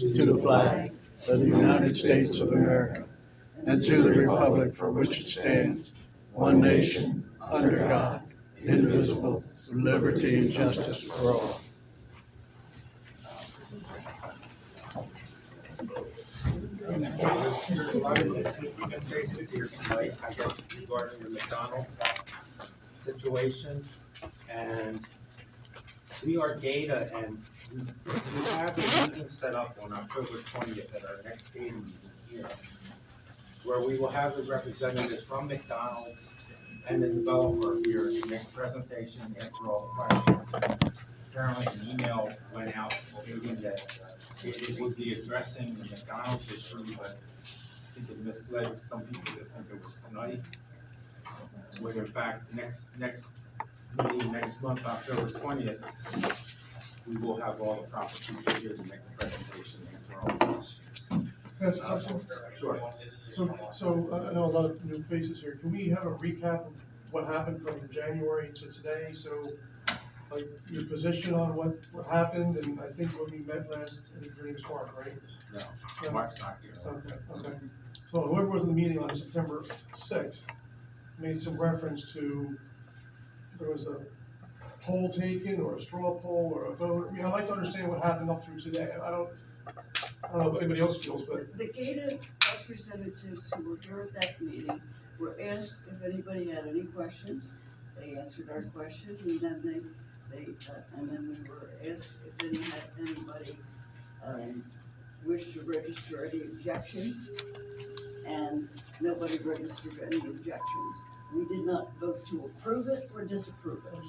to the flag of the United States of America and to the republic for which it stands, one nation, under God, indivisible, with liberty and justice for all. There's a lot of significant faces here tonight, I guess, regarding the McDonald's situation. And we are GHADA, and we have a meeting set up on October 20th at our next GHADA meeting here, where we will have the representatives from McDonald's and the developer here to make a presentation and answer all the questions. Apparently an email went out stating that it would be addressing the McDonald's issue, but I think it misled some people to think it was tonight. When in fact, next meeting next month, October 20th, we will have all the proper people here to make the presentation and answer all the questions. Yes, question? Sure. So I know a lot of new faces here. Can we have a recap of what happened from January to today? So, like, your position on what happened, and I think when we met last, your name is Mark, right? No, Mark's not here. Okay. So whoever was in the meeting on September 6th made some reference to, there was a poll taken, or a straw poll, or a vote. I mean, I'd like to understand what happened up through today. I don't know if anybody else feels, but. The GHADA representatives who were here at that meeting were asked if anybody had any questions. They answered our questions, and then and then we were asked if anybody wished to register any objections, and nobody registered any objections. We did not vote to approve it or disapprove it.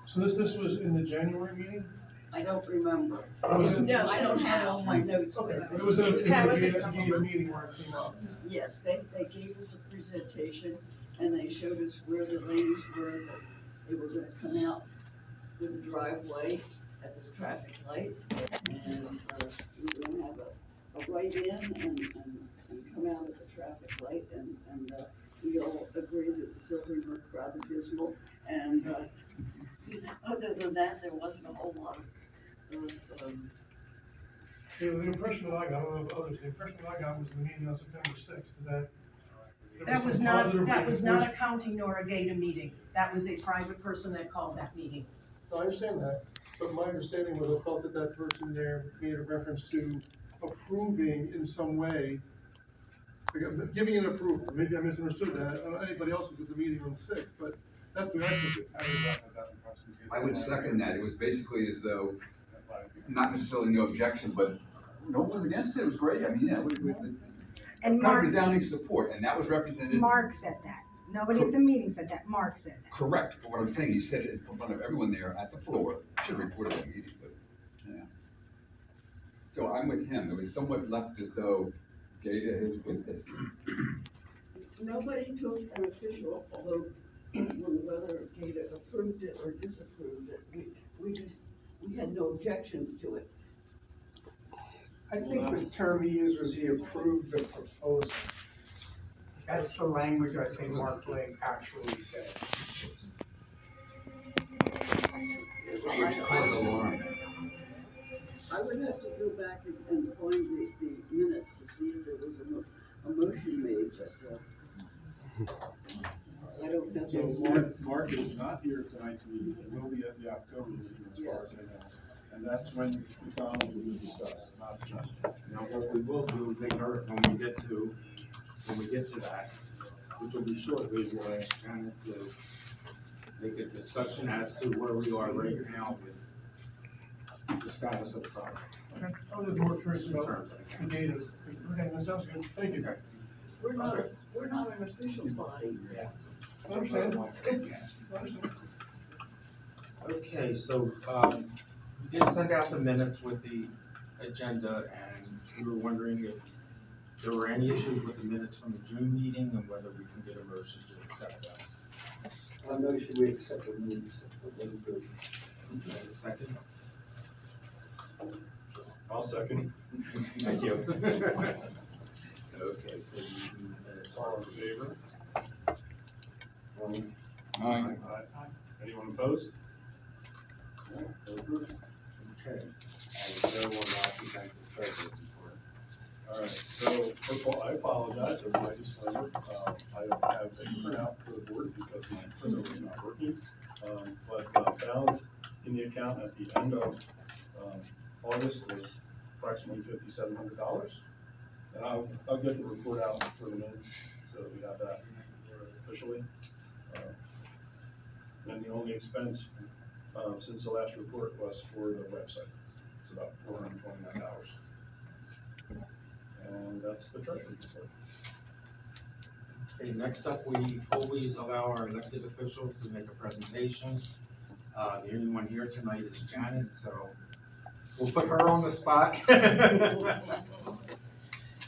So this was in the January meeting? I don't remember. No, I don't have all my notes. Okay, it was in a meeting where it came up. Yes, they gave us a presentation, and they showed us where the lanes were, that they were gonna come out with the driveway at the traffic light, and we were gonna have a right in and come out at the traffic light, and we all agreed that the building looked rather dismal, and other than that, there wasn't a whole lot of The impression that I got, I don't know about others, the impression that I got was in the meeting on September 6th, is that That was not a county nor a GHADA meeting. That was a private person that called that meeting. I understand that, but my understanding was I thought that person there made a reference to approving in some way, giving an approval. Maybe I misunderstood that. I don't know anybody else was at the meeting on the 6th, but that's the way I took it. I would second that. It was basically as though, not necessarily no objection, but no one was against it. It was great. I mean, yeah, And kind Mark, of resounding support, and that was represented. Mark said that. Nobody at the meeting said that. Mark said that. Correct, but what I'm saying, he said it in front of everyone there at the floor. Should have reported that meeting, but yeah. So I'm with him. It was somewhat left as though GHADA is with this. Nobody took an official, although whether GHADA approved it or disapproved it, we had no objections to it. I think the term he used was he approved the proposal. That's the language I think Mark Lane actually said. Which caused alarm. I would have to go back and find the minutes to see if there was a motion made, but I don't have. So Mark is not here tonight's meeting. He will be at the October meeting as far as I know. And that's when McDonald's will be discussed, not tonight. Now, what we will do, later, when we get to that, which will be shortly, we'll ask Janet to make a discussion as to where we are right now with the status of the project. Okay, I was more curious about the data. Okay, that sounds good. Thank you. We're not an official body. Yeah. I understand. Okay, so, we did send out the minutes with the agenda, and we were wondering if there were any issues with the minutes from the June meeting and whether we can get a motion to accept that. I motion we accept the minutes. Second? I'll second. Thank you. Okay, so you, All in favor? Aye. Anyone opposed? okay. And so on that, we thank the treasurer for. All right, so first of all, I apologize for my disclaimer. I have a printout for the board because my printer was not working. But balance in the account at the end of August was approximately $5,700. And I'll get the report out for the minutes so that we have that officially. And the only expense since the last report was for the website. It's about $429. And that's the treasury report. Okay, next up, we always allow our elected officials to make a presentation. The only one here tonight is Janet, so we'll put her on the spot.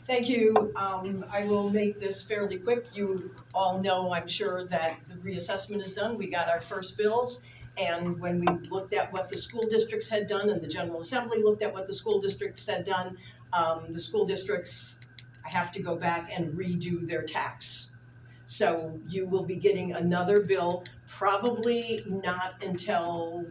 Thank you. I will make this fairly quick. You all know, I'm sure, that the reassessment is done. We got our first bills. And when we looked at what the school districts had done and the General Assembly looked at what the school districts had done, the school districts have to go back and redo their tax. So you will be getting another bill, probably not until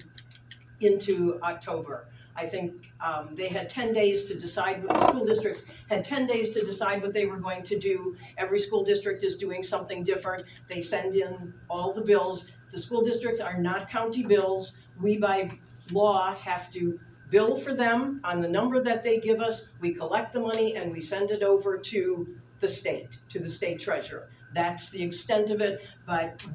into October. I think they had 10 days to decide, school districts had 10 days to decide what they were going to do. Every school district is doing something different. They send in all the bills. The school districts are not county bills. We, by law, have to bill for them on the number that they give us. We collect the money and we send it over to the state treasurer. That's the extent of it, but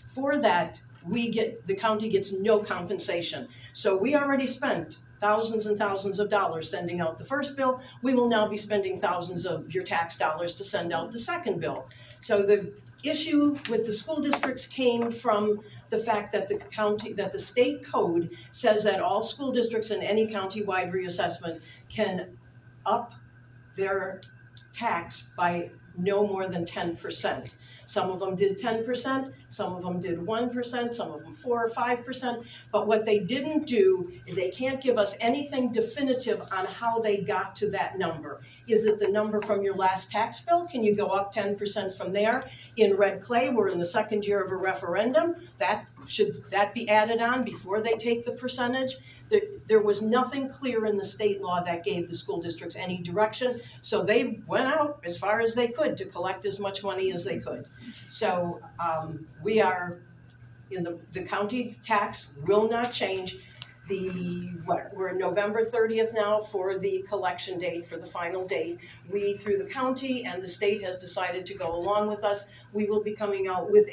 for that, the county gets no compensation. So we already spent thousands and thousands of dollars sending out the first bill. We will now be spending thousands of your tax dollars to send out the second bill. So the issue with the school districts came from the fact that the state code says that all school districts in any county-wide reassessment can up their tax by no more than 10%. Some of them did 10%, some of them did 1%, some of them 4 or 5%. But what they didn't do, they can't give us anything definitive on how they got to that number. Is it the number from your last tax bill? Can you go up 10% from there? In Red Clay, we're in the second year of a referendum. Should that be added on before they take the percentage? There was nothing clear in the state law that gave the school districts any direction, so they went out as far as they could to collect as much money as they could. So we are, in the county tax will not change. We're November 30th now for the collection date, for the final date. We, through the county and the state, has decided to go along with us. We will be coming out with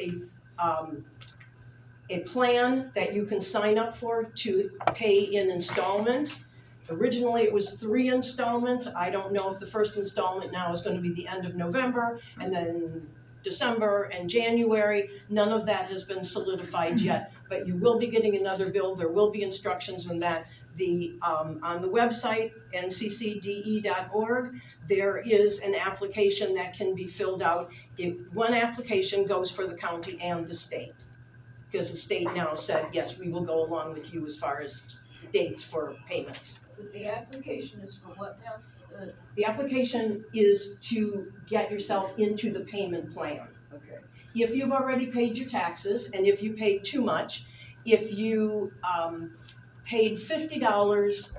a plan that you can sign up for to pay in installments. Originally, it was 3 installments. I don't know if the first installment now is going to be the end of November, and then December and January. None of that has been solidified yet, but you will be getting another bill. There will be instructions on that. On the website, nccde.org, there is an application that can be filled out. One application goes for the county and the state, because the state now said, yes, we will go along with you as far as dates for payments. The application is for what now? The application is to get yourself into the payment plan. Okay. If you've already paid your taxes, and if you paid too much, if you paid $50,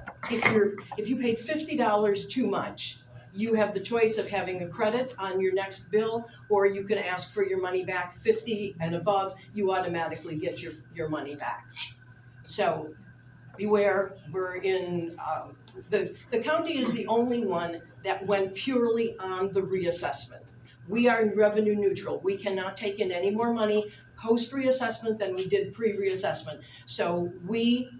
if you paid $50 too much, you have the choice of having a credit on your next bill, or you can ask for your money back. 50 and above, you automatically get your money back. So beware, we're in, the county is the only one that went purely on the reassessment. We are revenue neutral. We cannot take in any more money post-reassessment than we did pre-reassessment. So we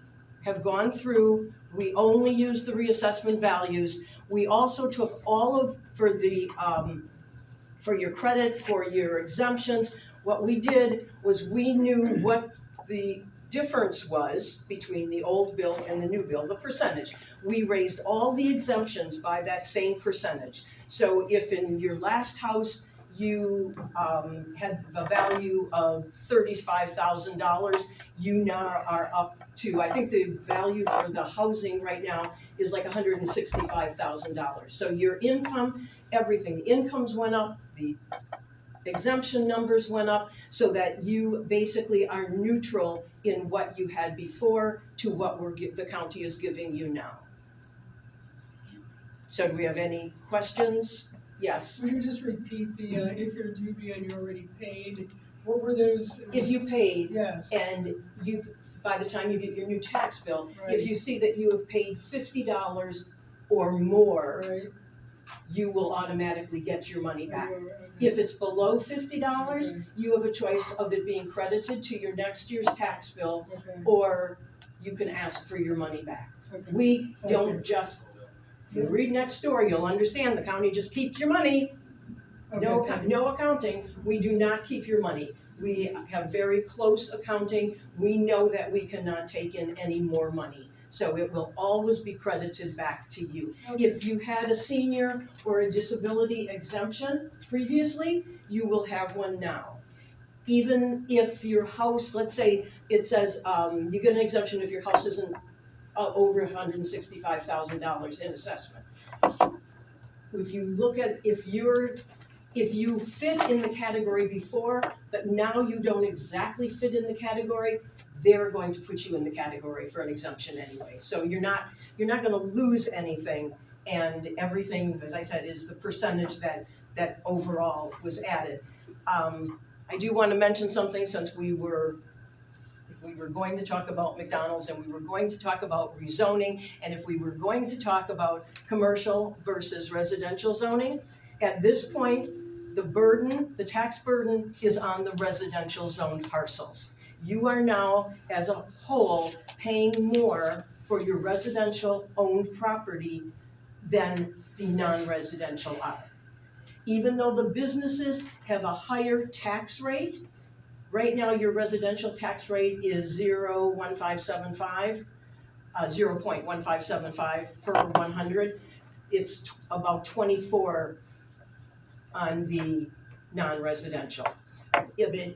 have gone through, we only use the reassessment values. We also took for your credit, for your exemptions, what we did was we knew what the difference was between the old bill and the new bill, the percentage. We raised all the exemptions by that same percentage. So if in your last house you had a value of $35,000, you now are up to, I think the value for the housing right now is like $165,000. So your income, everything, the incomes went up, the exemption numbers went up, so that you basically are neutral in what you had before to what the county is giving you now. So do we have any questions? Yes. Would you just repeat the, if you're due and you already paid, what were those? If you paid Yes, and you, by the time you get your new tax bill, right, if you see that you have paid $50 or more, right. you will automatically get your money back. Okay. If it's below $50, Okay. you have a choice of it being credited to your next year's tax bill, Okay, or you can ask for your money back. okay. We Thank you. don't just, if you read next door, you'll understand the county just keeps your money. No, Okay, no accounting, we do not keep your money. We have very close accounting. We know that we cannot take in any more money. So it will always be credited back to you. okay. If you had a senior or a disability exemption previously, you will have one now. Even if your house, let's say it says, you get an exemption if your house isn't over $165,000 in assessment. If you look at, if you fit in the category before, but now you don't exactly fit in the category, they're going to put you in the category for an exemption anyway. So you're not gonna lose anything, and everything, as I said, is the percentage that overall was added. I do want to mention something, since we were going to talk about McDonald's and we were going to talk about rezoning, and if we were going to talk about commercial versus residential zoning, at this point, the tax burden is on the residential zone parcels. You are now, as a whole, paying more for your residential owned property than the non-residential are. Even though the businesses have a higher tax rate, right now your residential tax rate is 0.1575 per 100. It's about 24 on the non-residential.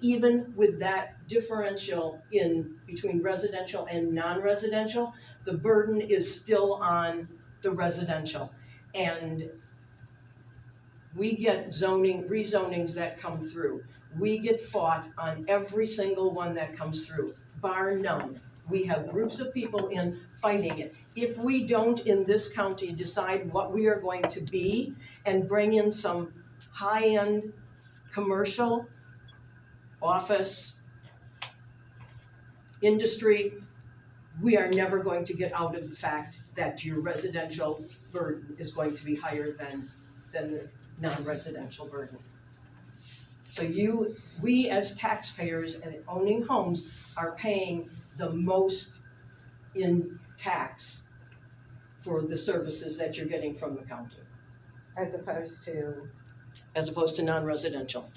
Even with that differential in between residential and non-residential, the burden is still on the residential. And we get rezonings that come through. We get fought on every single one that comes through, bar none. We have groups of people in fighting it. If we don't in this county decide what we are going to be and bring in some high-end commercial, office, industry, we are never going to get out of the fact that your residential burden is going to be higher than the non-residential burden. So we as taxpayers and owning homes are paying the most in tax for the services that you're getting from the county, As opposed to, non-residential.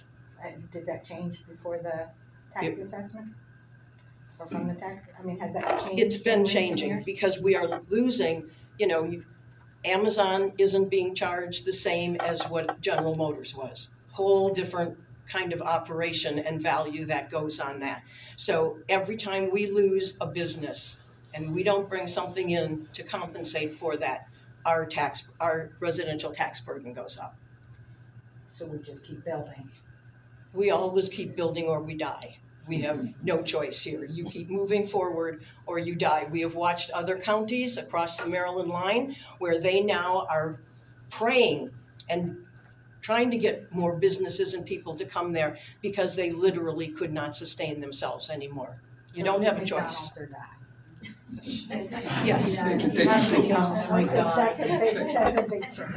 did that change before the tax assessment? Or from the tax, I mean, has that changed? It's been in recent changing years? because we are losing, Amazon isn't being charged the same as what General Motors was. Whole different kind of operation and value that goes on that. So every time we lose a business and we don't bring something in to compensate for that, our residential tax burden goes up. So we just keep building. We always keep building or we die. We have no choice here. You keep moving forward or you die. We have watched other counties across the Maryland line where they now are praying and trying to get more businesses and people to come there because they literally could not sustain themselves anymore. You don't have a choice. McDonald's or die. Yes. That's a big choice.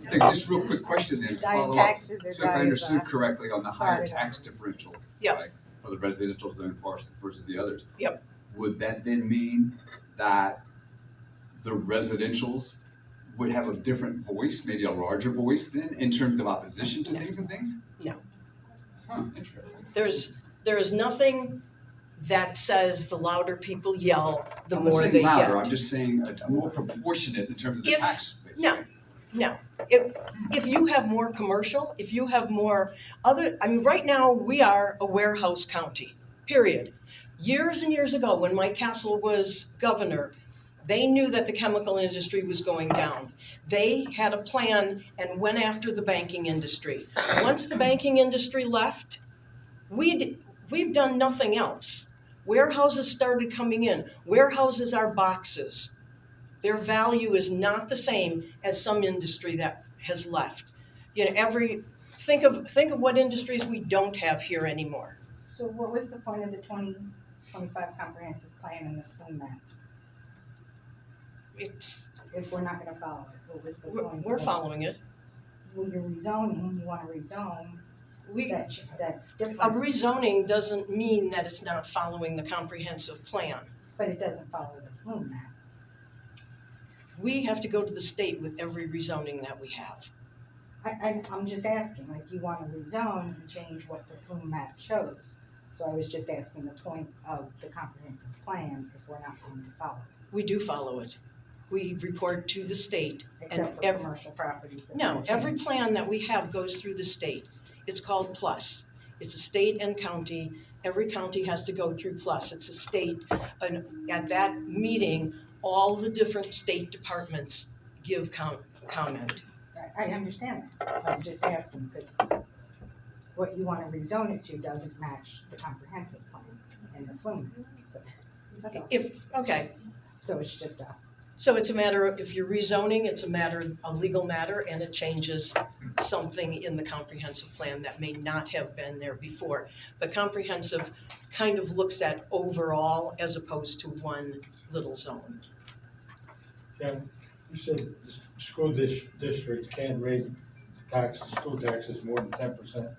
Hey, just real quick question then, Die of follow up. taxes or So if die I of, understood correctly, on the higher heart tax attacks. differential, Yep. right, for the residential zone parcels versus the others. Yep. Would that then mean that the residentials would have a different voice, maybe a larger voice then, in terms of opposition to things and things? No. Huh, interesting. There is nothing that says the louder people yell, the I'm not more saying they louder, get. I'm just saying a more proportionate in terms of the If- tax base. no. right? No, if you have more commercial, if you have more right now, we are a warehouse county, period. Years and years ago, when Mike Castle was governor, they knew that the chemical industry was going down. They had a plan and went after the banking industry. Once the banking industry left, we've done nothing else. Warehouses started coming in. Warehouses are boxes. Their value is not the same as some industry that has left. You know, think of what industries we don't have here anymore. So what was the point of the 2025 comprehensive plan and the flume map? If we're not gonna follow it, what was the point? We're following it. Well, you're rezoning, you wanna rezone, that's A different, rezoning doesn't mean that it's not following the comprehensive plan. but it doesn't follow the flume map. We have to go to the state with every rezoning that we have. I'm just asking, like, you wanna rezone and change what the flume map shows. So I was just asking the point of the comprehensive plan if we're not going to follow it, We do follow it. We report to the state. except for every- commercial properties. that No, are every changed. plan that we have goes through the state. It's called PLUS. It's a state and county. Every county has to go through PLUS. It's a state, and at that meeting, all the different state departments give comment. I understand that, I'm just asking, because what you wanna rezone it to doesn't match the comprehensive plan and the flume map, so, that's all. So it's just So it's a matter of, if you're rezoning, it's a matter, a legal matter, and it changes something in the comprehensive plan that may not have been there before. But comprehensive kind of looks at overall as opposed to one little zone. Yeah, you said the school district can't raise school taxes more than 10%.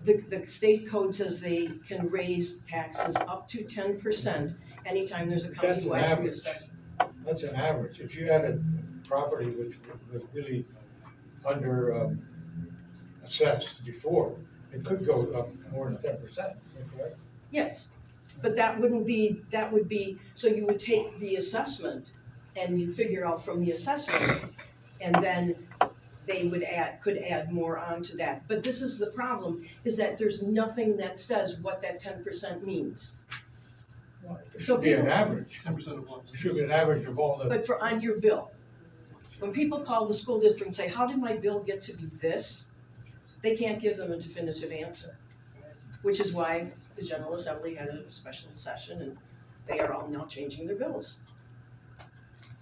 The state code says they can raise taxes up to 10% anytime there's a That's an countywide average. reassessment. That's an average. If you had a property which was really under assessed before, it could go up more than 10%, is that correct? Yes, but that would be, so you would take the assessment and you figure out from the assessment, and then they could add more onto that. But this is the problem, is that there's nothing that says what that 10% means. It should be an average. 10% of what? It should be an average of all the, But on your bill, when people call the school district and say, how did my bill get to be this? They can't give them a definitive answer, which is why the General Assembly had a special session and they are all now changing their bills.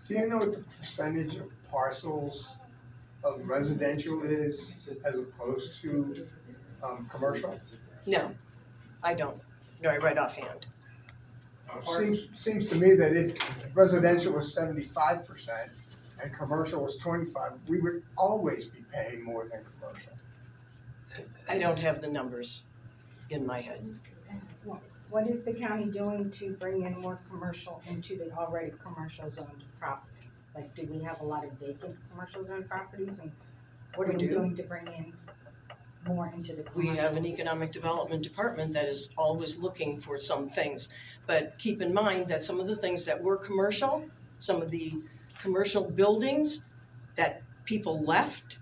Do you know what the percentage of parcels of residential is as opposed to, commercial? No, I don't, no, right offhand. Seems to me that if residential was 75% and commercial was 25, we would always be paying more than commercial. I don't have the numbers in my head. What is the county doing to bring in more commercial into the already commercial zoned properties? Like, do we have a lot of vacant commercial zone properties, and what are We we do. doing to bring in more into the We commercial? have an economic development department that is always looking for some things. But keep in mind that some of the things that were commercial, some of the commercial buildings that people left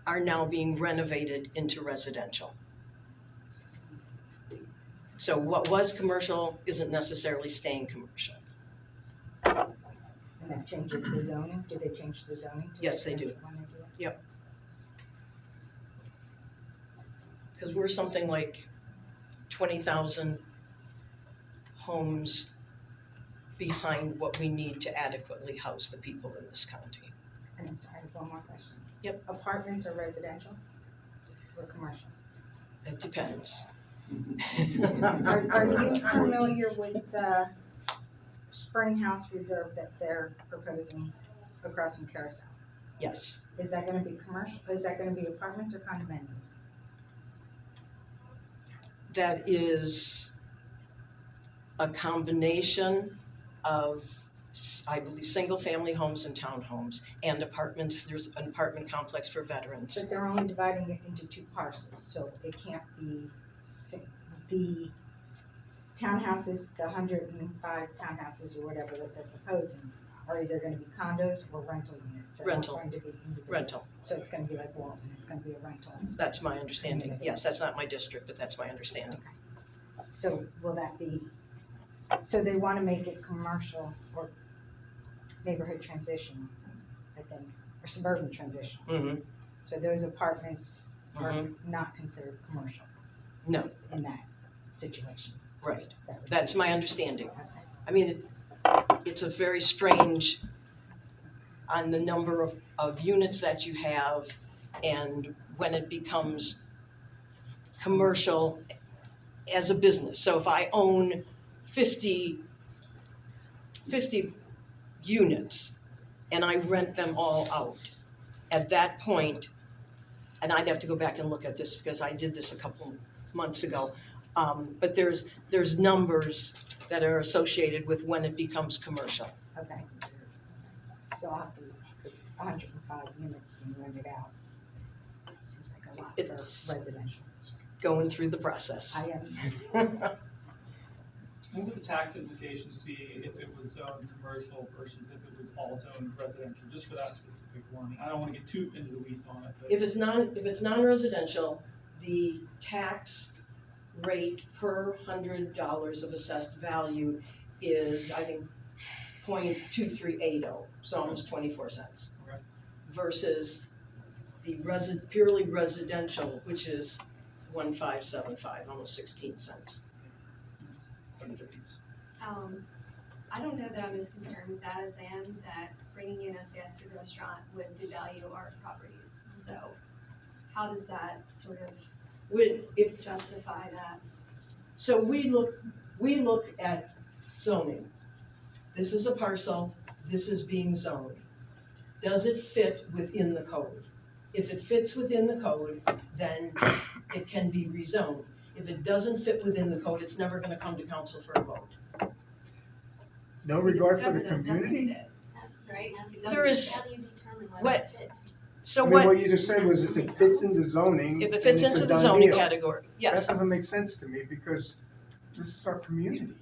are now being renovated into residential. So what was commercial isn't necessarily staying commercial. And that changes the zoning? Do they change the zoning? to Yes, they do. residential when they do it? Because we're something like 20,000 homes behind what we need to adequately house the people in this county. And I'm sorry, one more question. Yep. Apartments are residential or commercial? It depends. Are you familiar with the Spring House Reserve that they're proposing across from Carousel? Yes, Is that gonna be commercial, is that gonna be apartments or condominiums? that is a combination of, I believe, single-family homes and townhomes and apartments. There's an apartment complex for veterans. But they're only dividing it into two parcels, so it can't be, the townhouses, the 105 townhouses or whatever that they're proposing are either gonna be condos or rental units. They're not Rental. going to be individual. Rental, So it's gonna be like Walton, it's gonna be a rental. that's my understanding. Yes, that's not my district, but that's my understanding. So will that be, so they wanna make it commercial or neighborhood transition, I think, or suburban transition. Mm-hmm, So those apartments are Mhm. not considered commercial no, in that situation. right. That would be- That's my understanding. Okay. I mean, it's a very strange on the number of units that you have and when it becomes commercial as a business. So if I own 50 units and I rent them all out, at that point, and I'd have to go back and look at this because I did this a couple months ago, but there's numbers that are associated with when it becomes commercial. Okay. So I'll have to, 105 units being rented out. Seems like a lot It's- for residential. Going through the process. I am, What would the tax implications be if it was zoned commercial versus if it was all zoned residential, just for that specific one? I don't wanna get too into the weeds on it, but. If it's non-residential, the tax rate per $100 of assessed value is, I think, 0.2380, so almost 24 cents. Okay. Versus the purely residential, which is 1575, almost 16 cents. It's quite a difference. I don't know that I'm as concerned with that as I am that bringing in a fast food restaurant would devalue our properties. So how does that sort of If justify that? So we look at zoning. This is a parcel, this is being zoned. Does it fit within the code? If it fits within the code, then it can be rezoned. If it doesn't fit within the code, it's never gonna come to council for a vote. No regard for the Discover that it doesn't community? fit, Right? It There is- doesn't- How do you determine what- whether it fits? So I mean, what what, you just said was if it fits into zoning. if it then fits it's into a the done zoning deal. category, yes. That doesn't make sense to me because this is our community.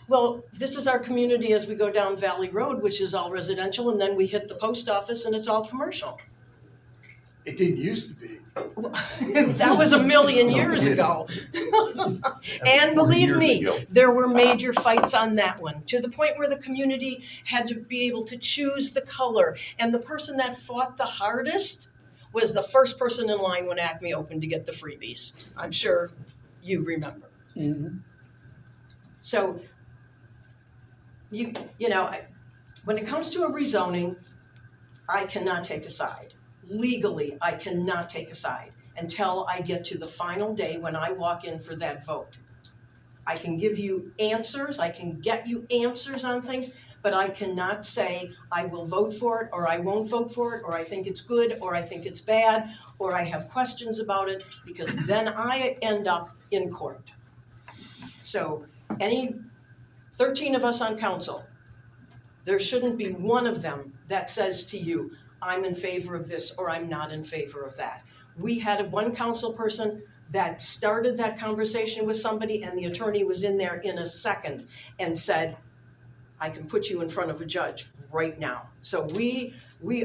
Well, this is our community as we go down Valley Road, which is all residential, and then we hit the post office and it's all commercial. It didn't used to be. That was a million years ago. And believe me, there were major fights on that one, to the point where the community had to be able to choose the color. And the person that fought the hardest was the first person in line when Acme opened to get the freebies. I'm sure you remember. So, you know, when it comes to a rezoning, I cannot take a side. Legally, I cannot take a side until I get to the final day when I walk in for that vote. I can give you answers, I can get you answers on things, but I cannot say I will vote for it or I won't vote for it, or I think it's good or I think it's bad, or I have questions about it, because then I end up in court. So any 13 of us on council, there shouldn't be one of them that says to you, I'm in favor of this or I'm not in favor of that. We had one council person that started that conversation with somebody, and the attorney was in there in a second and said, I can put you in front of a judge right now. So we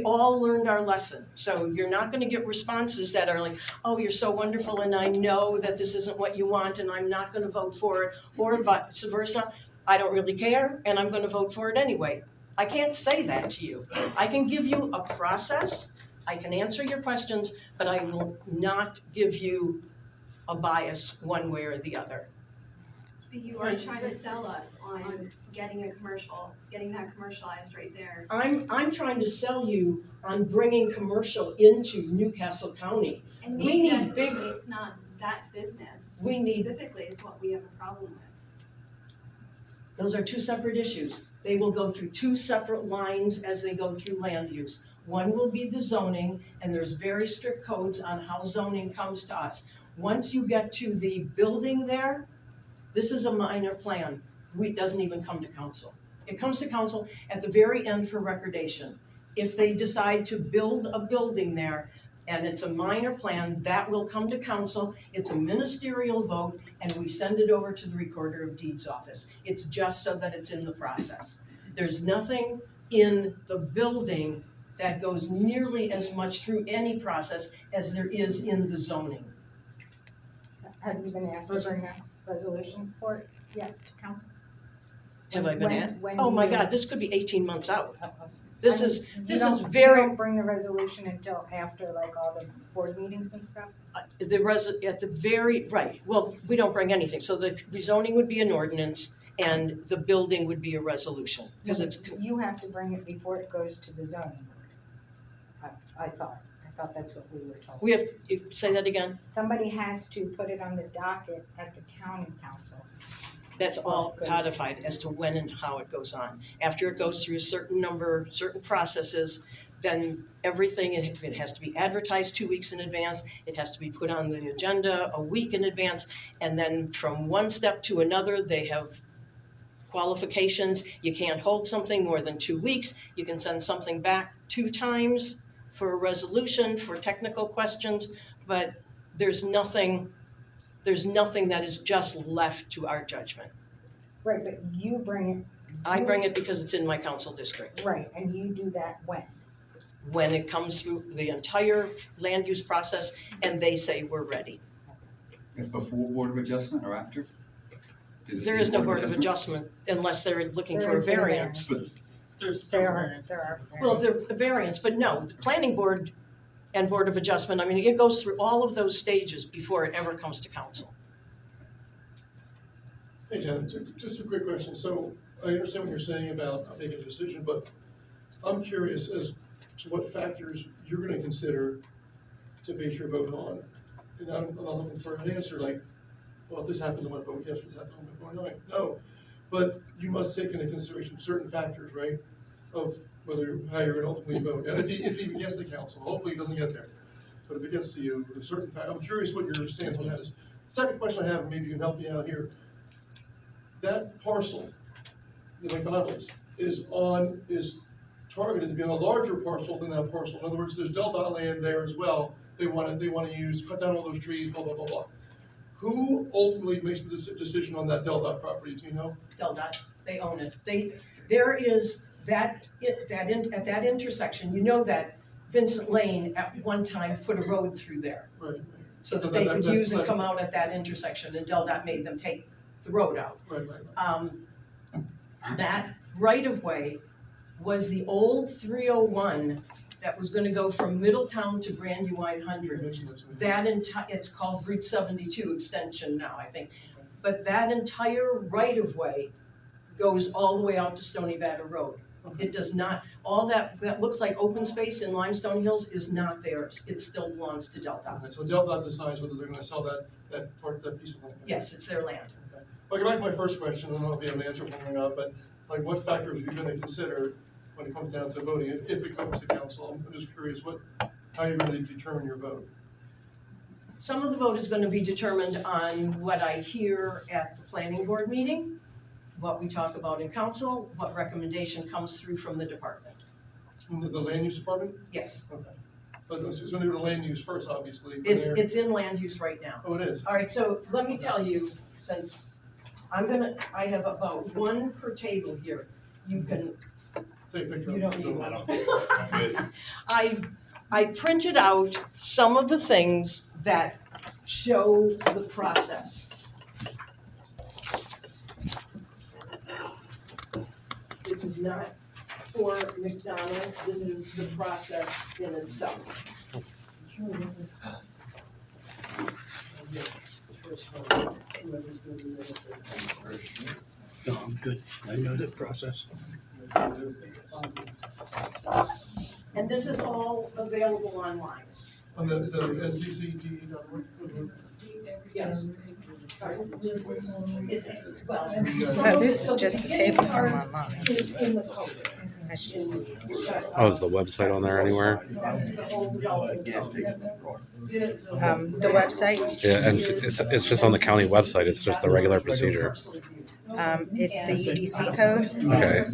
all learned our lesson. So you're not gonna get responses that are like, oh, you're so wonderful and I know that this isn't what you want and I'm not gonna vote for it, or vice versa. I don't really care and I'm gonna vote for it anyway. I can't say that to you. I can give you a process, I can answer your questions, but I will not give you a bias one way or the other. But you are trying to sell us on getting that commercialized right there. I'm trying to sell you on bringing commercial into Newcastle County. And We maybe need that's, big- it's not that business We need- specifically is what we have a problem with. Those are two separate issues. They will go through two separate lines as they go through land use. One will be the zoning, and there's very strict codes on how zoning comes to us. Once you get to the building there, this is a minor plan. It doesn't even come to council. It comes to council at the very end for recordation. If they decide to build a building there, and it's a minor plan, that will come to council. It's a ministerial vote, and we send it over to the Recorder of Deeds office. It's just so that it's in the process. There's nothing in the building that goes nearly as much through any process as there is in the zoning. have you been asked to bring a resolution for it yet to council? Have I been When- at? when Oh my do you- God, this could be 18 months out. You don't bring the resolution until after like all the board meetings and stuff? Right, well, we don't bring anything, so the rezoning would be an ordinance, and the building would be a resolution, because it's, You have to bring it before it goes to the zoning board. I thought that's what we were told. we have, say that again? Somebody has to put it on the docket at the county council. That's all codified as to when and how it goes on. After it goes through a certain number, certain processes, then everything, it has to be advertised 2 weeks in advance, it has to be put on the agenda a week in advance, and then from one step to another, they have qualifications. You can't hold something more than 2 weeks. You can send something back 2 times for a resolution, for technical questions, but there's nothing that is just left to our judgment. Right, but you bring it. I bring it because it's in my council district. Right, and you do that when? When it comes through the entire land use process and they say we're ready. It's before Board of Adjustment or after? There is no Board of Adjustment unless they're looking for a variance. There's some variances. There are. Well, there's a variance, but no, the planning board and Board of Adjustment, I mean, it goes through all of those stages before it ever comes to council. Hey, Jen, just a quick question. So I understand what you're saying about making a decision, but I'm curious as to what factors you're gonna consider to base your vote on. And I'm not looking for an answer like, well, if this happens, I'm gonna vote yes, if this happens, I'm gonna vote no. No, but you must take into consideration certain factors, right? Of whether, how you're gonna ultimately vote. And if he gets the council, hopefully he doesn't get there. But if it gets to you, there's certain I'm curious what your stance on that is. Second question I have, and maybe you can help me out here. That parcel, the McDonald's, is targeted to be on a larger parcel than that parcel. In other words, there's Del Dot land there as well. They wanna use, cut down all those trees, blah, blah, blah, blah. Who ultimately makes the decision on that Del Dot property, do you know? Del Dot, they own it. There is at that intersection, you know that Vincent Lane at one time put a road through there. Right. So that they could use and come out at that intersection, and Del Dot made them take the road out. Right. That right-of-way was the old 301 that was gonna go from Middletown to Brandywine 100. It's called Route 72 extension now, I think. But that entire right-of-way goes all the way out to Stony Batter Road. It does not, all that looks like open space in Limestone Hills is not theirs. It still belongs to Del Dot. Okay, so Del Dot decides whether they're gonna sell that piece of land. Yes, it's their land. Okay. Well, back to my first question, I don't know if you have an answer for me or not, but like what factors are you gonna consider when it comes down to voting, if it comes to council? I'm just curious, how you're gonna determine your vote? Some of the vote is gonna be determined on what I hear at the planning board meeting, what we talk about in council, what recommendation comes through from the department. The land use department? Yes, Okay. But it's gonna be the land use first, obviously. it's in land use right now. Oh, it is? All right, so let me tell you, since I have about one per table here. You can, Take a picture. you don't need one. I printed out some of the things that show the process. This is not for McDonald's, this is the process in itself. No, I'm good. I know the process. And this is all available online. Is that NCCDE.org? Yes. It's, well. Oh, this is just the table from online. Is in the code. That's just the. Oh, is the website on there anywhere? That's the whole development. The website, Yeah, and it's just on the county website. It's just the regular procedure. it's the UDC code. Okay.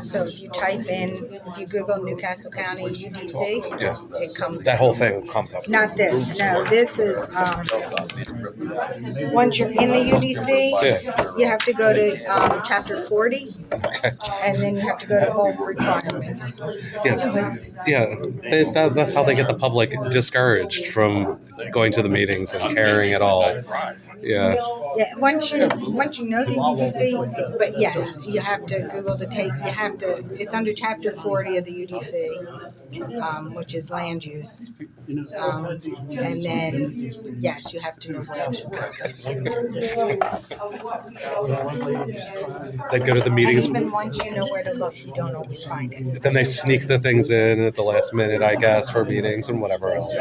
So if you type in, if you Google Newcastle County UDC, Yeah. it comes. That whole thing comes up. Not this, no, this is, once you're in the UDC, Yeah. you have to go to, chapter 40, Okay. and then you have to go to all requirements. So it's, That's how they get the public discouraged from going to the meetings and caring at all. Yeah. yeah, once you know the UDC, but yes, you have to Google the tape, you have to, it's under chapter 40 of the UDC, which is land use. And then, yes, you have to know where to go. They go to the meetings, And even once you know where to look, you don't always find it. then they sneak the things in at the last minute, I guess, for meetings and whatever else.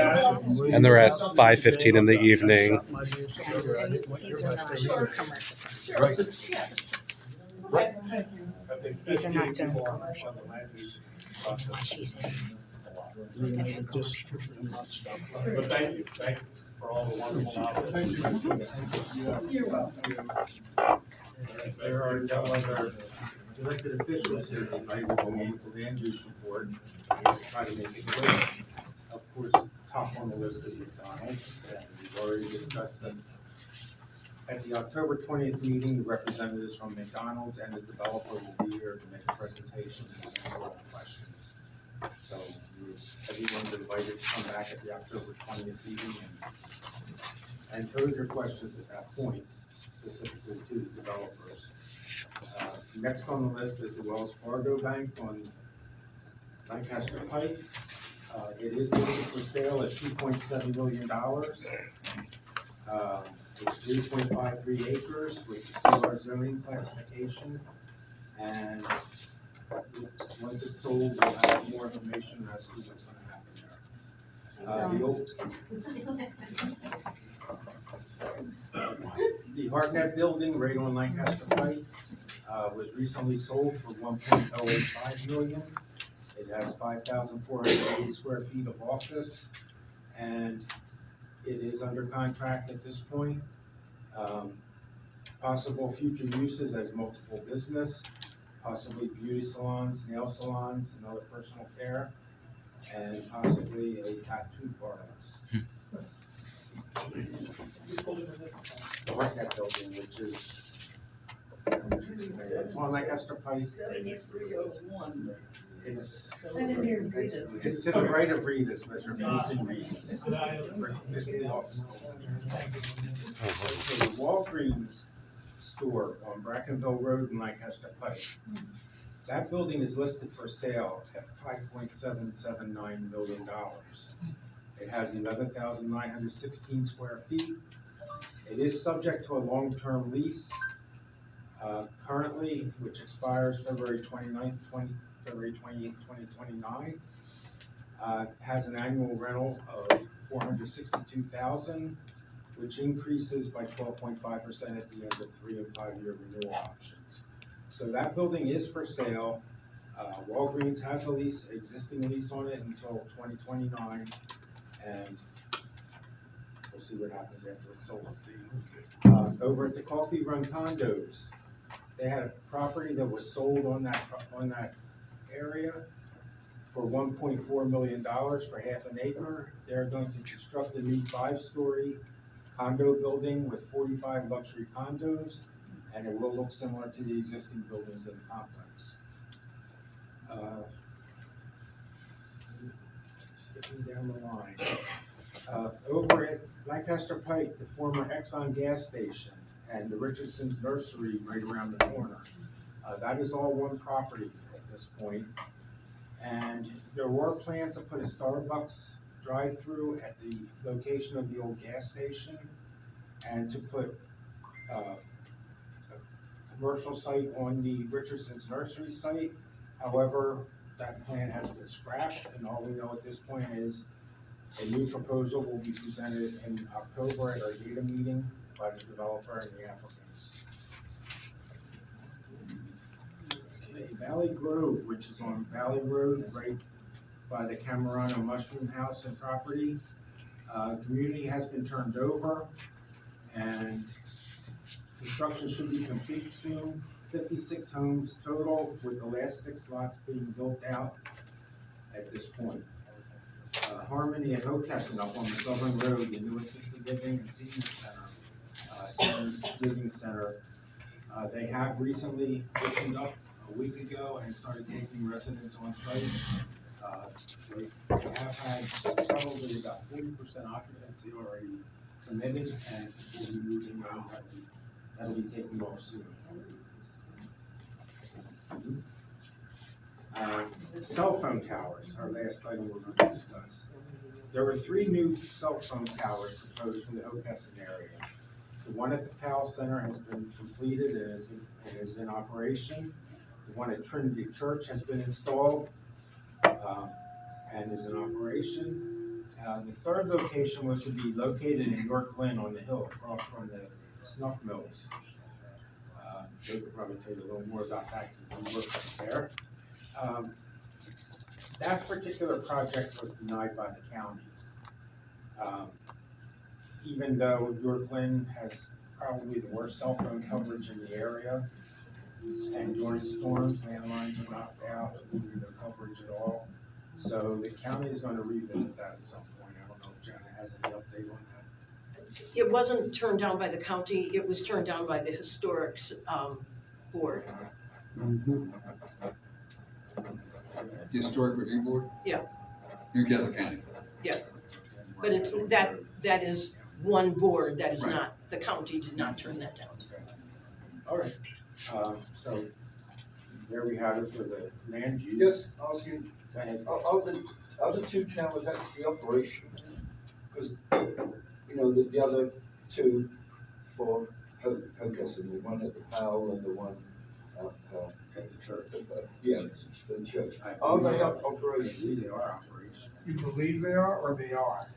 And they're at 5:15 in the evening. Yes, and these are not commercial. These are not zoned commercial. She said. They had commercial. But thank you for all the wonderful knowledge. You're welcome. There are no other elected officials here tonight. We'll go on with the land use report. Try to make it quick. Of course, top on the list is McDonald's, and we've already discussed them. At the October 20th meeting, the representatives from McDonald's and the developer will be here to make a presentation and answer all questions. So everyone's invited to come back at the October 20th meeting and pose your questions at that point, specifically to the developers. Next on the list is the Wells Fargo Bank on Lancaster Pike. It is listed for sale at $2.7 million. It's 3.53 acres with CR zoning classification, and once it's sold, we'll have more information as to what's going to happen there. The Hartnett building right on Lancaster Pike was recently sold for $1.085 million. It has 5,480 square feet of office, and it is under contract at this point. Possible future uses as multiple business, possibly beauty salons, nail salons, and other personal care, and possibly a tattoo parlor. The Hartnett building, which is it's on Lancaster Pike. It's to the right of Rita's, as you're facing Rita's. It's the office building. The Walgreens store on Brackenville Road in Lancaster Pike. That building is listed for sale at $5.779 million. It has 11,916 square feet. It is subject to a long-term lease currently, which expires February 28th, 2029. Has an annual rental of $462,000, which increases by 12.5% at the end of 3 and 5 year renewal options. So that building is for sale. Walgreens has a lease, existing lease on it until 2029, and we'll see what happens after it's sold. Over at the Coffee Run Condos, they had a property that was sold on that area for $1.4 million for half an acre. They're going to construct a new 5-story condo building with 45 luxury condos, and it will look similar to the existing buildings in the complex. Sticking down the line. Over at Lancaster Pike, the former Exxon gas station and the Richardson's nursery right around the corner. That is all one property at this point. And there were plans to put a Starbucks drive-through at the location of the old gas station, and to put a commercial site on the Richardson's nursery site. However, that plan has been scrapped, and all we know at this point is a new proposal will be presented in October at our GHADA meeting by the developer and the applicants. Okay, Valley Grove, which is on Valley Road, right by the Camerano Mushroom House and property. Community has been turned over, and construction should be complete soon. 56 homes total, with the last 6 lots being built out at this point. Harmony and Hockessin up on the Southern Road, the new assisted living and senior living center. They have recently opened up a week ago and started taking residents on site. They have had probably about 40% occupancy already committed, and will be moving on. That'll be taking off soon. Cell phone towers, our last item we're going to discuss. there were 3 new cell phone towers proposed from the Hockessin area. The one at the Powell Center has been completed and is in operation. The one at Trinity Church has been installed and is in operation. The third location was to be located in York Glen on the hill across from the snuff mills. Joe could probably tell you a little more about that since he works there. That particular project was denied by the county. Even though York Glen has probably the worst cell phone coverage in the area, and during storms, landlines are knocked out, there's no coverage at all. So the county is going to revisit that at some point. I don't know if Jenna has any update on that. It wasn't turned down by the county, it was turned down by the historic board. The Historic Review Board? Yeah. Newcastle County. Yeah, but it's, that is one board, that is not, the county did not turn that down. All right, so there we have it for the land use. Yes, asking, Go ahead. are the 2 towers actually operational? Because, you know, the other 2 for Hockessin, the one at the Powell and the one At the church. yeah, the church. Are they operational? They are operational. You believe they are, or they are?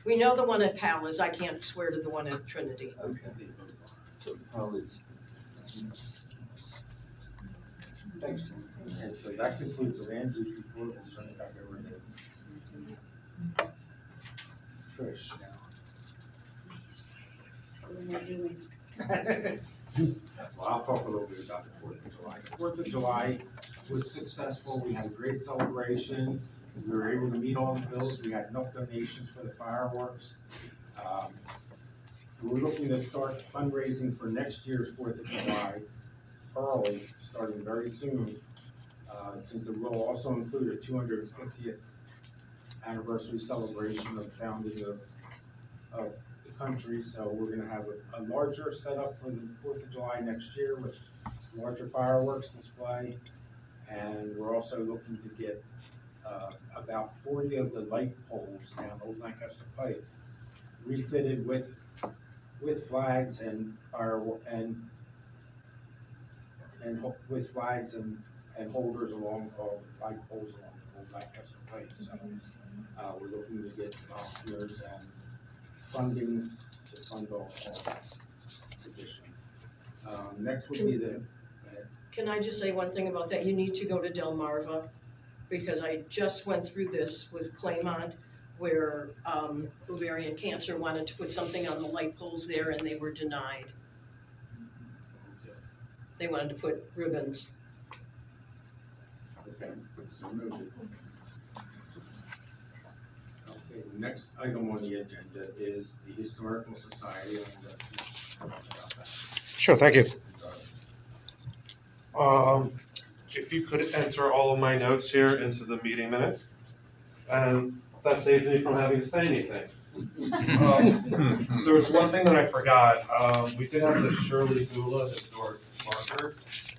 We know the one at Powell is, I can't swear to the one at Trinity. Okay. So the Powell is. Thanks, Tom. And so that concludes the land use report. We'll turn it back over to Trish now. What am I doing? Well, I'll talk a little bit about the 4th of July. The 4th of July was successful. We had a great celebration. We were able to meet all the bills. We had enough donations for the fireworks. We're looking to start fundraising for next year's 4th of July early, starting very soon, since it will also include a 250th anniversary celebration of the founding of the country. So we're going to have a larger setup for the 4th of July next year with larger fireworks display. And we're also looking to get about 40 of the light poles down Old Lancaster Pike refitted with flags and with flags and holders along all the flag poles along the Old Lancaster Pike. So we're looking to get volunteers and funding to fund all that addition. Next would be the. Can I just say one thing about that? You need to go to Delmarva, because I just went through this with Claymont, where ovarian cancer wanted to put something on the light poles there and they were denied. They wanted to put ribbons. Okay, so noted. Okay, the next item on the agenda is the Historical Society. Sure, thank you. If you could enter all of my notes here into the meeting minutes, and that saves me from having to say anything. There was one thing that I forgot. We did have the Shirley Gula historic marker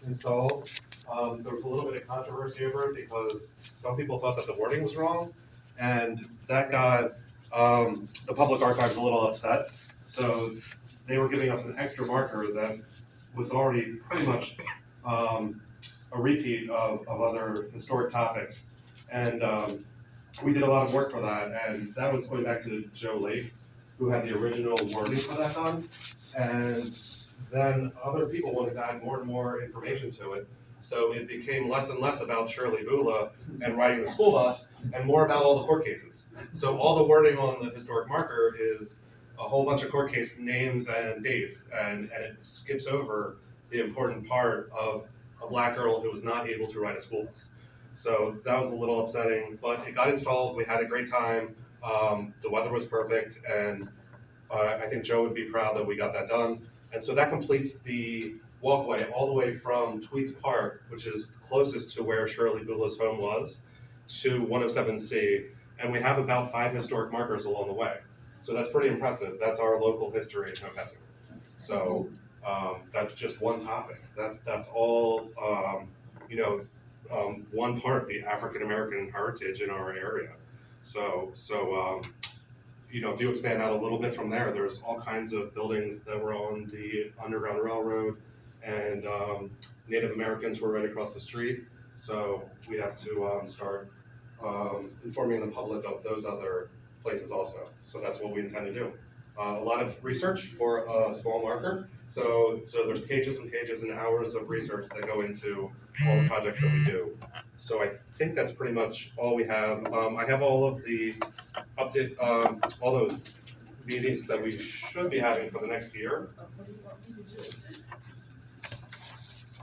installed. There was a little bit of controversy over it because some people thought that the wording was wrong, and that got the public archives a little upset. So they were giving us an extra marker that was already pretty much a repeat of other historic topics. And we did a lot of work for that, and that was going back to Joe Lake, who had the original wording for that done. And then other people wanted to add more and more information to it. So it became less and less about Shirley Bula and riding the school bus, and more about all the court cases. So all the wording on the historic marker is a whole bunch of court case names and dates, and it skips over the important part of a black girl who was not able to ride a school bus. So that was a little upsetting, but it got installed. We had a great time. The weather was perfect, and I think Joe would be proud that we got that done. And so that completes the walkway all the way from Tweeds Park, which is closest to where Shirley Bula's home was, to 107C. And we have about 5 historic markers along the way. So that's pretty impressive. That's our local history in Hockessin. So that's just one topic. That's all, one part of the African American heritage in our area. You know, if you expand out a little bit from there, there's all kinds of buildings that were on the Underground Railroad, and Native Americans were right across the street. So we have to start informing the public of those other places also. So that's what we intend to do. A lot of research for a small marker. So there's pages and pages and hours of research that go into all the projects that we do. So I think that's pretty much all we have. I have all of the update, all those meetings that we should be having for the next year.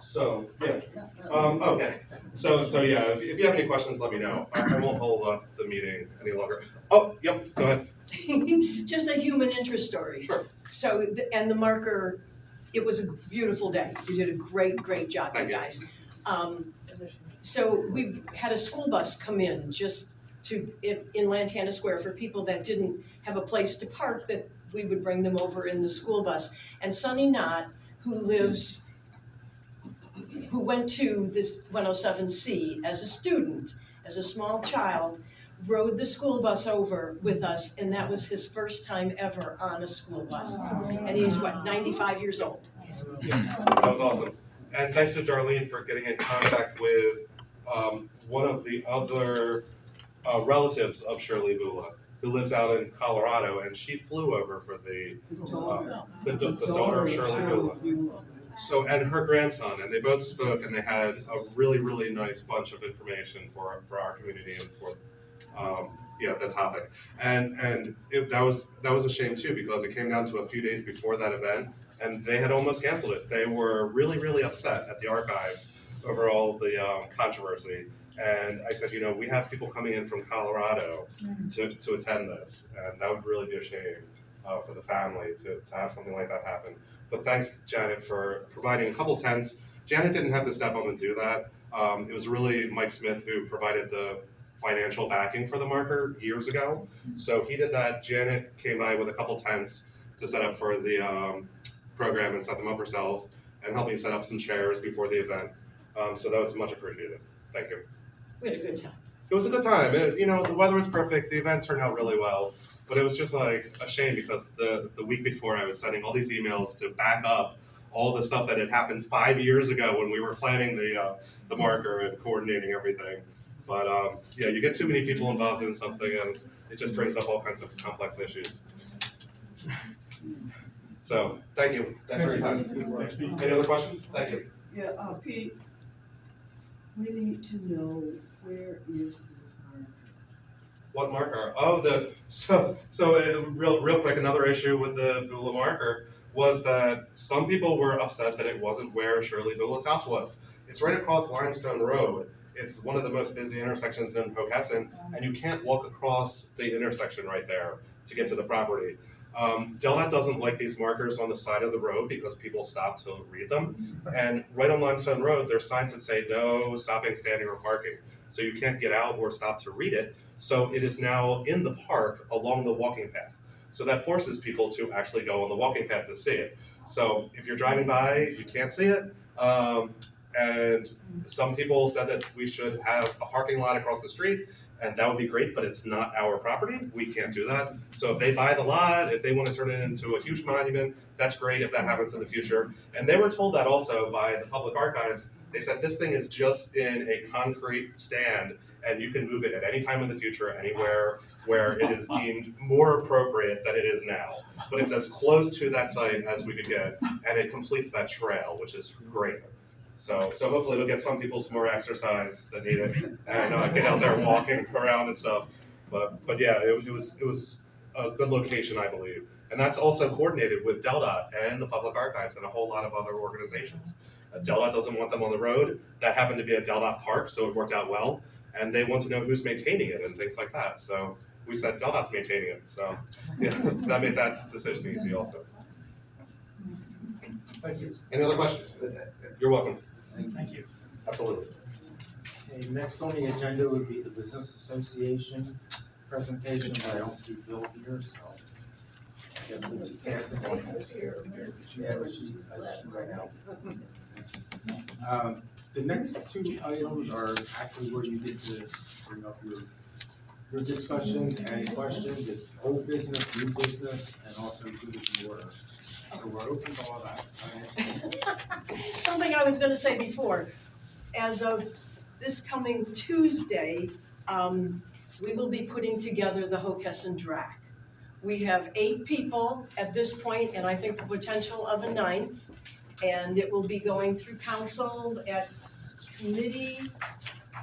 So, yeah, okay, so yeah, if you have any questions, let me know. I won't hold up the meeting any longer. Oh, yep, go ahead. Just a human interest story. Sure. So, and the marker, it was a beautiful day. You did a great job, you guys. So we had a school bus come in just in Lantana Square for people that didn't have a place to park, that we would bring them over in the school bus. And Sonny Knott, who went to this 107C as a student, as a small child, rode the school bus over with us, and that was his first time ever on a school bus. And he's, 95 years old? That was awesome. And thanks to Darlene for getting in contact with one of the other relatives of Shirley Bula, who lives out in Colorado, and she flew over for the daughter of Shirley Bula. So, and her grandson, and they both spoke, and they had a really nice bunch of information for our community and for the topic. And that was a shame too, because it came down to a few days before that event, and they had almost canceled it. They were really upset at the archives over all the controversy. And I said, you know, we have people coming in from Colorado to attend this, and that would really be a shame for the family to have something like that happen. But thanks, Janet, for providing a couple tents. Janet didn't have to step up and do that. It was really Mike Smith who provided the financial backing for the marker years ago. So he did that. Janet came by with a couple tents to set up for the program and set them up herself, and helped me set up some chairs before the event. So that was much appreciated. Thank you. We had a good time. It was a good time. The weather was perfect. The event turned out really well, but it was just like a shame because the week before I was sending all these emails to back up all the stuff that had happened 5 years ago when we were planning the marker and coordinating everything. But you get too many people involved in something, and it just brings up all kinds of complex issues. So thank you. Thanks for your time. Any other questions? Thank you. Yeah, Pete, we need to know, where is this marker? What marker? Oh, real quick, another issue with the Bula marker was that some people were upset that it wasn't where Shirley Bula's house was. It's right across Limestone Road. It's one of the most busy intersections in Hockessin, and you can't walk across the intersection right there to get to the property. Delnat doesn't like these markers on the side of the road because people stop to read them. And right on Limestone Road, there's signs that say no stopping, standing, or parking. So you can't get out or stop to read it. So it is now in the park along the walking path. So that forces people to actually go on the walking path to see it. So if you're driving by, you can't see it. And some people said that we should have a parking lot across the street, and that would be great, but it's not our property. We can't do that. So if they buy the lot, if they want to turn it into a huge monument, that's great if that happens in the future. And they were told that also by the public archives. They said this thing is just in a concrete stand, and you can move it at any time in the future, anywhere where it is deemed more appropriate than it is now. But it's as close to that site as we could get, and it completes that trail, which is great. So hopefully it'll get some people some more exercise that need it, and get out there walking around and stuff. But yeah, it was a good location, I believe, and that's also coordinated with DelDOT and the Public Archives and a whole lot of other organizations. DelDOT doesn't want them on the road. That happened to be a DelDOT park, so it worked out well. And they want to know who's maintaining it and things like that. So we said DelDOT's maintaining it. So yeah, that made that decision easy also. Thank you. Any other questions? You're welcome. Thank you. Absolutely. Okay, next on the agenda would be the Business Association presentation, but I don't see Bill here, so I guess we'll pass it on. Yeah, but she's right now. The next two items are actually where you get to bring up your your discussions and questions. It's old business, new business, and also good of the order. So we're open to all that. Something I was gonna say before, as of this coming Tuesday, we will be putting together the Hockessin DRAC. We have 8 people at this point, and I think the potential of a 9th. And it will be going through council at committee,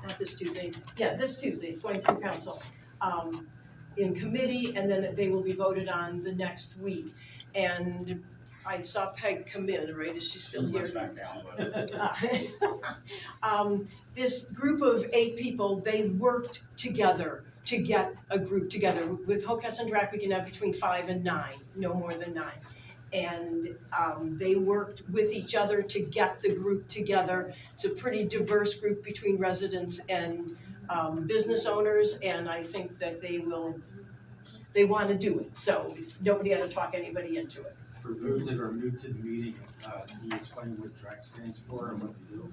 not this Tuesday, this Tuesday, it's going through council. In committee, and then they will be voted on the next week. And I saw Peg come in, right, is she still here? This group of 8 people, they worked together to get a group together. With Hockessin DRAC, we can have between 5 and 9, no more than 9. And they worked with each other to get the group together. It's a pretty diverse group between residents and business owners, and I think that they want to do it. So nobody had to talk anybody into it. For those that are new to the meeting, can you explain what DRAC stands for and what they do?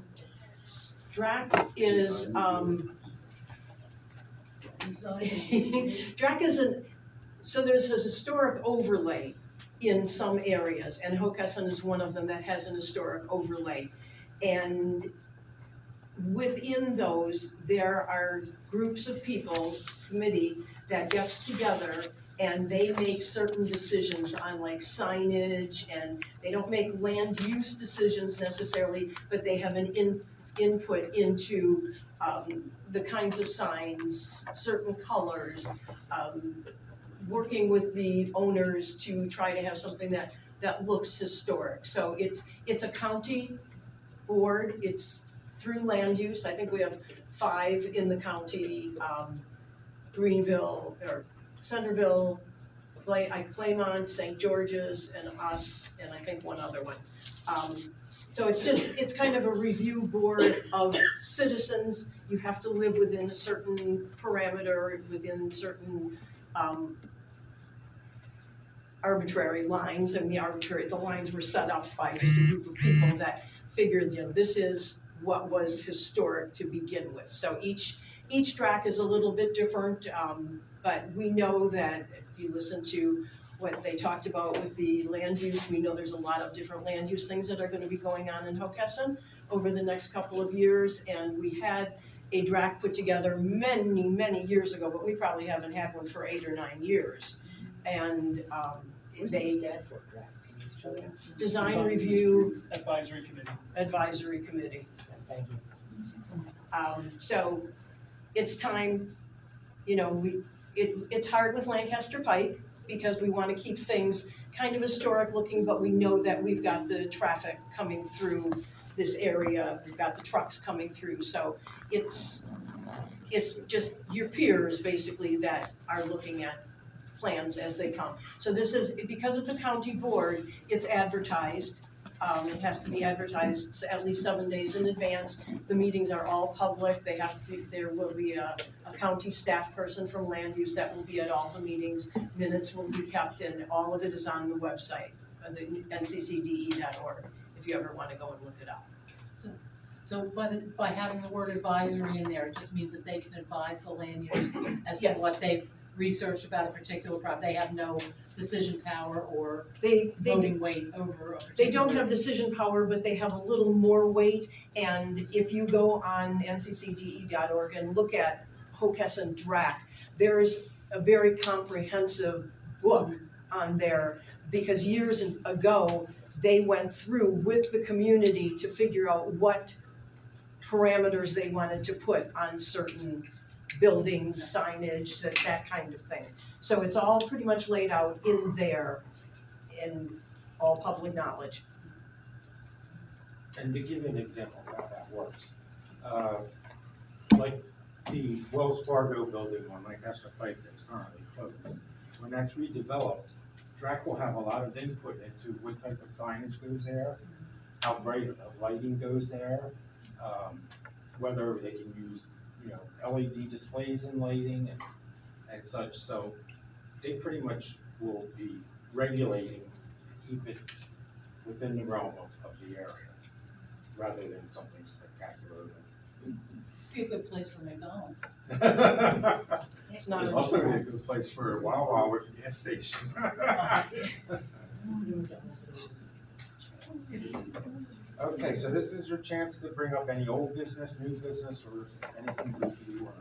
DRAC is DRAC is so there's a historic overlay in some areas, and Hockessin is one of them that has an historic overlay. And within those, there are groups of people, committee, that gets together and they make certain decisions on like signage, and they don't make land use decisions necessarily, but they have an input into the kinds of signs, certain colors, working with the owners to try to have something that looks historic. So it's a county board, it's through land use. I think we have 5 in the county, Greenville, or Centerville, Claymont, St. George's, and us, and I think one other one. So it's kind of a review board of citizens. You have to live within a certain parameter, within certain arbitrary lines, and the lines were set up by just a group of people that figured, this is what was historic to begin with. So each DRAC is a little bit different, but we know that if you listen to what they talked about with the land use, we know there's a lot of different land use things that are going to be going on in Hockessin over the next couple of years, and we had a DRAC put together many, many years ago, but we probably haven't had one for 8 or 9 years. And design review Advisory committee. Advisory committee. Thank you. So it's time, it's hard with Lancaster Pike because we want to keep things kind of historic looking, but we know that we've got the traffic coming through this area, we've got the trucks coming through, so it's just your peers basically that are looking at plans as they come. So this is, because it's a county board, it's advertised. It has to be advertised at least 7 days in advance. The meetings are all public. There will be a county staff person from land use that will be at all the meetings. Minutes will be kept, and all of it is on the website, the nccde.org, if you ever want to go and look it up. So by having the word advisory in there, it just means that they can advise the land use as to what they've researched about a particular project. They have no decision power or voting weight over a particular. They don't have decision power, but they have a little more weight. And if you go on nccde.org and look at Hockessin DRAC, there's a very comprehensive book on there, because years ago, they went through with the community to figure out what parameters they wanted to put on certain buildings, signage, that kind of thing. So it's all pretty much laid out in there, in all public knowledge. And to give you an example of how that works, like the Wells Fargo building on Lancaster Pike that's currently closed, when that's redeveloped, DRAC will have a lot of input into what type of signage goes there, how bright of lighting goes there, whether they can use LED displays and lighting and such. So they pretty much will be regulating to keep it within the realm of the area, rather than something spectacular. Be a good place for McDonald's. It's not an Also, a good place for a Wawa with a gas station. Okay, so this is your chance to bring up any old business, new business, or anything that you want.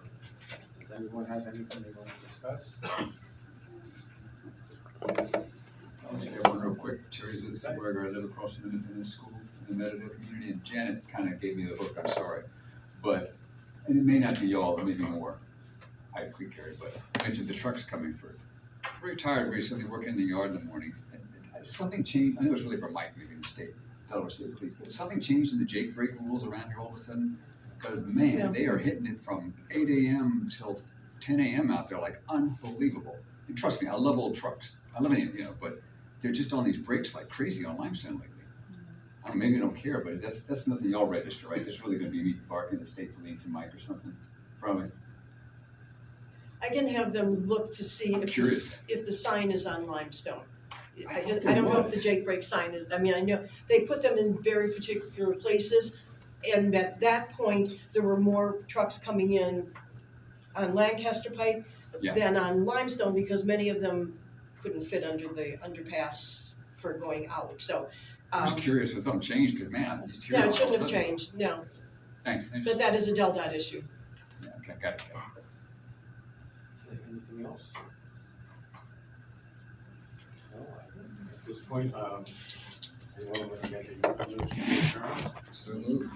Does anyone have anything they want to discuss? I'll just get one real quick. Teresa Superberger, I live across from the independent school in the Meditative community, and Janet kind of gave me the hook, I'm sorry. But, and it may not be y'all, but maybe more. I Creek area, but I mentioned the trucks coming through. Very tired recently, working in the yard in the mornings. And something changed, I know it's really for Mike, maybe in the state, Delaware State Police, but something changed in the Jake brake rules around here all of a sudden. Because man, they are hitting it from 8 a.m. till 10 a.m. out there, like unbelievable. And trust me, I love old trucks. I love any, but they're just on these brakes like crazy on limestone lately. I don't know, maybe you don't care, but that's nothing y'all register, right? That's really gonna be me barking the state police and Mike or something, probably. I can have them look to see if the sign is on limestone. I don't know if the Jake brake sign is, I mean, I know they put them in very particular places. And at that point, there were more trucks coming in on Lancaster Pike than on limestone because many of them couldn't fit under the underpass for going out, so. I'm just curious if something changed, because man, you hear No, all it of a shouldn't have sudden. changed, no. Thanks. But that is a DelDOT issue. Yeah, okay, got it. Anything else? No, at this point, anyone want to make a motion to adjourn? So moved.